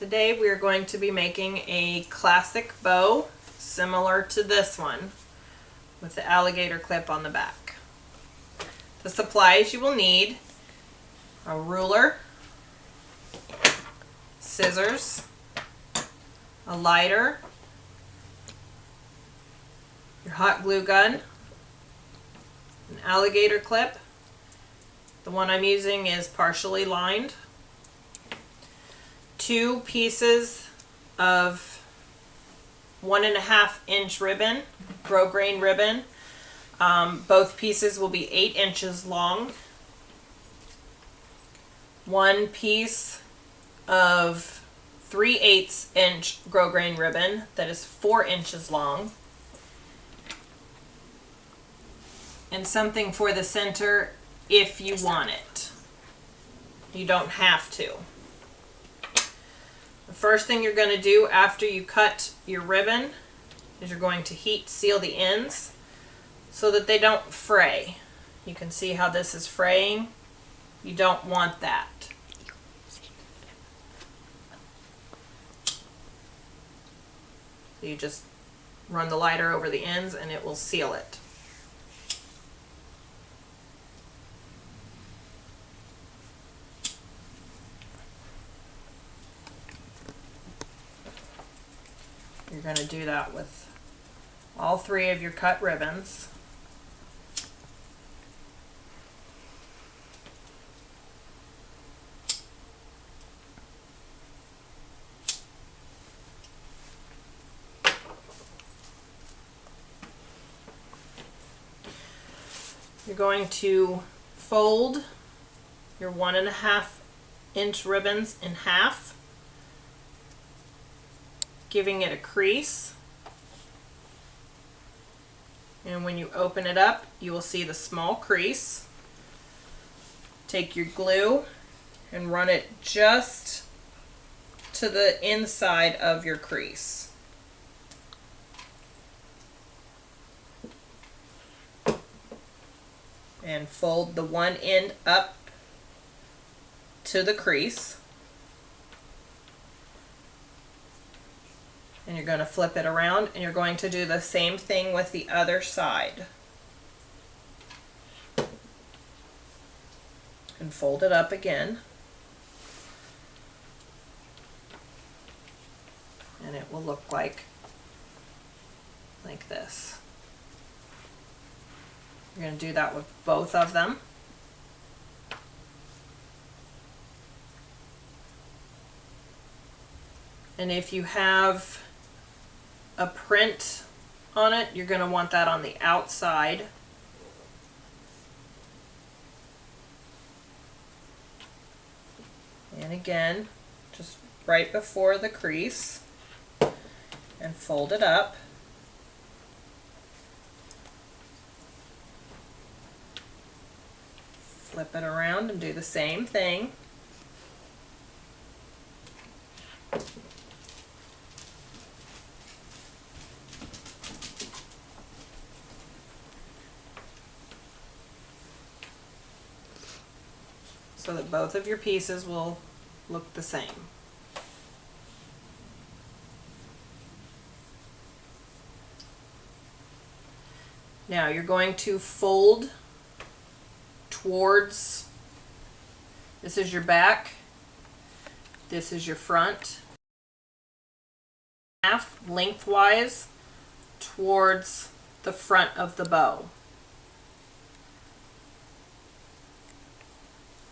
Today we are going to be making a classic bow similar to this one with the alligator clip on the back. The supplies you will need: a ruler, scissors, a lighter, your hot glue gun, an alligator clip. The one I'm using is partially lined. 2 pieces of 1.5 inch ribbon, grosgrain ribbon. Both pieces will be 8 inches long. 1 piece of 3/8 inch grosgrain ribbon that is 4 inches long. And something for the center if you want it. You don't have to. The first thing you're going to do after you cut your ribbon is you're going to heat seal the ends so that they don't fray. You can see how this is fraying. You don't want that. So you just run the lighter over the ends and it will seal it. You're going to do that with all 3 of your cut ribbons. You're going to fold your 1.5 inch ribbons in half, giving it a crease. And when you open it up, you will see the small crease. Take your glue and run it just to the inside of your crease. And fold the one end up to the crease. And you're going to flip it around and you're going to do the same thing with the other side. And fold it up again. And it will look like this. You're going to do that with both of them. And if you have a print on it, you're going to want that on the outside. And again, just right before the crease, and fold it up. Flip it around and do the same thing. So that both of your pieces will look the same. Now you're going to fold towards, this is your back, this is your front, half lengthwise towards the front of the bow.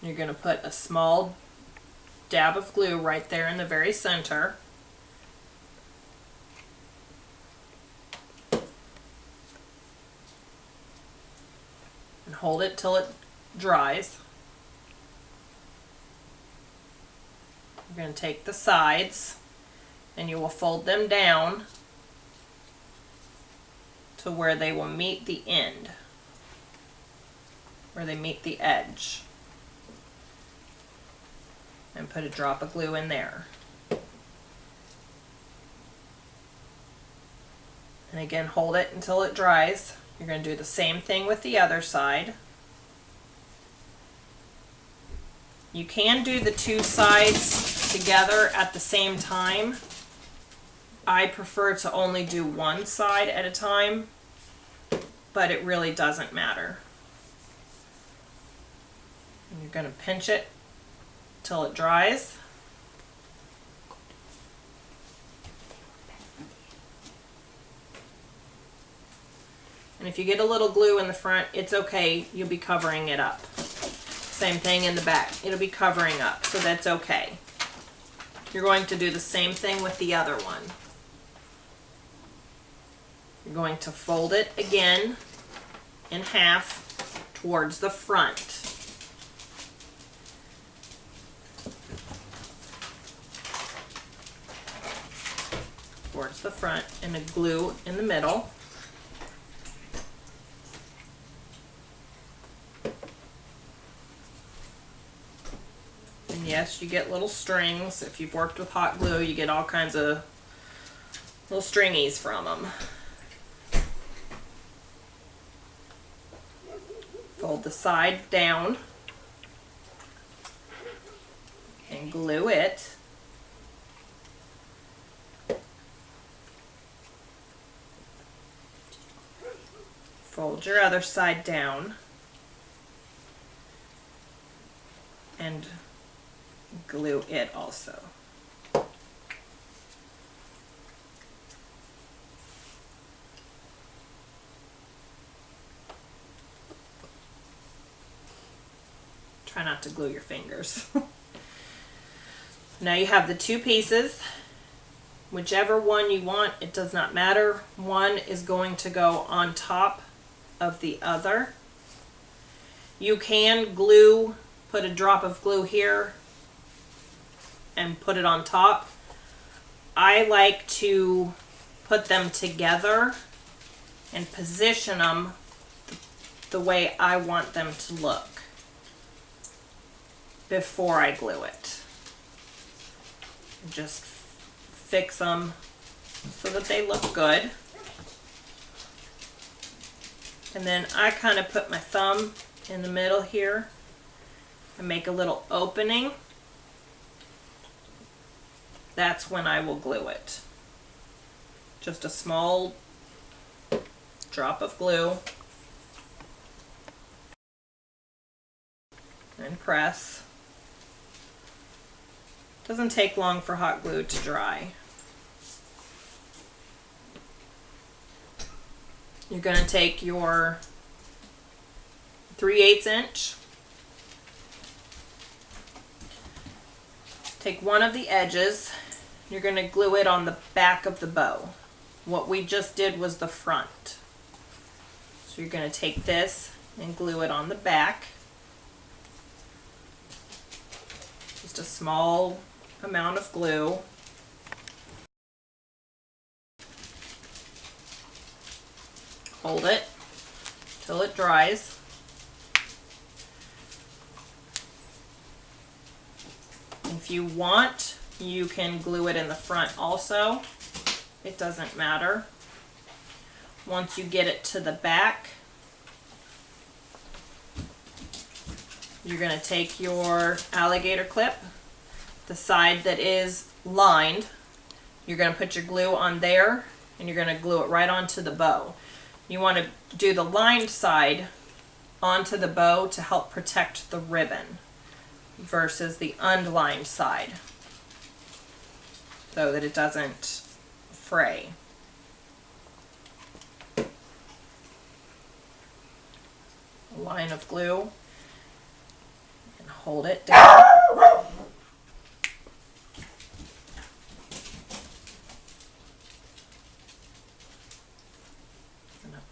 You're going to put a small dab of glue right there in the very center. And hold it till it dries. You're going to take the sides and you will fold them down to where they will meet the end, where they meet the edge. And put a drop of glue in there. And again, hold it until it dries. You're going to do the same thing with the other side. You can do the 2 sides together at the same time. I prefer to only do one side at a time, but it really doesn't matter. And you're going to pinch it till it dries. And if you get a little glue in the front, it's okay, you'll be covering it up. Same thing in the back, it'll be covering up, so that's okay. You're going to do the same thing with the other one. You're going to fold it again in half towards the front. Towards the front, and the glue in the middle. And yes, you get little strings. If you've worked with hot glue, you get all kinds of little stringies from them. Fold the side down and glue it. Fold your other side down and glue it also. Try not to glue your fingers. Now you have the two pieces. Whichever one you want, it does not matter. One is going to go on top of the other. You can glue, put a drop of glue here and put it on top. I like to put them together and position them the way I want them to look before I glue it. Just fix them so that they look good. And then I kind of put my thumb in the middle here and make a little opening. That's when I will glue it. Just a small drop of glue and press. Doesn't take long for hot glue to dry. You're going to take your 3/8 inch, take one of the edges, you're going to glue it on the back of the bow. What we just did was the front. So you're going to take this and glue it on the back. Just a small amount of glue. Hold it till it dries. If you want, you can glue it in the front also. It doesn't matter. Once you get it to the back, you're going to take your alligator clip, the side that is lined, you're going to put your glue on there and you're going to glue it right onto the bow. You want to do the lined side onto the bow to help protect the ribbon versus the unlined side so that it doesn't fray. A line of glue and hold it down.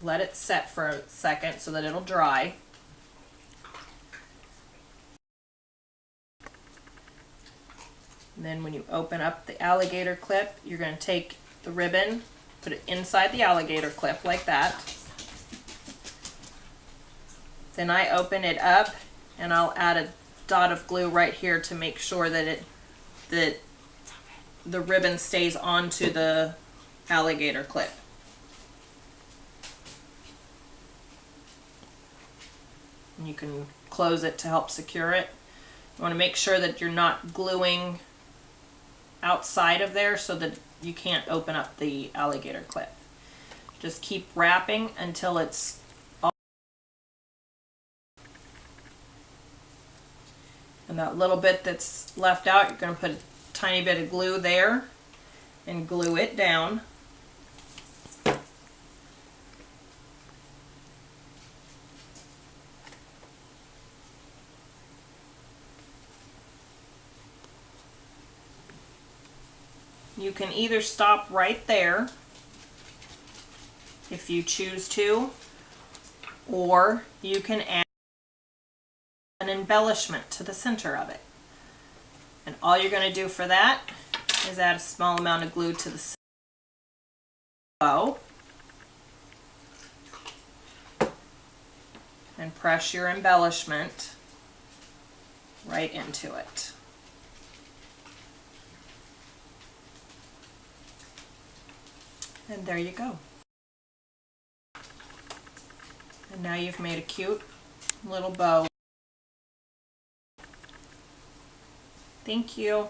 Let it set for a second so that it'll dry. And then when you open up the alligator clip, you're going to take the ribbon, put it inside the alligator clip like that. Then I open it up and I'll add a dot of glue right here to make sure that the ribbon stays onto the alligator clip. And you can close it to help secure it. You want to make sure that you're not gluing outside of there so that you can't open up the alligator clip. Just keep wrapping until it's all, and that little bit that's left out, you're going to put a tiny bit of glue there and glue it down. You can either stop right there if you choose to, or you can add an embellishment to the center of it. And all you're going to do for that is add a small amount of glue to the center bow and press your embellishment right into it. And there you go. And now you've made a cute little bow. Thank you.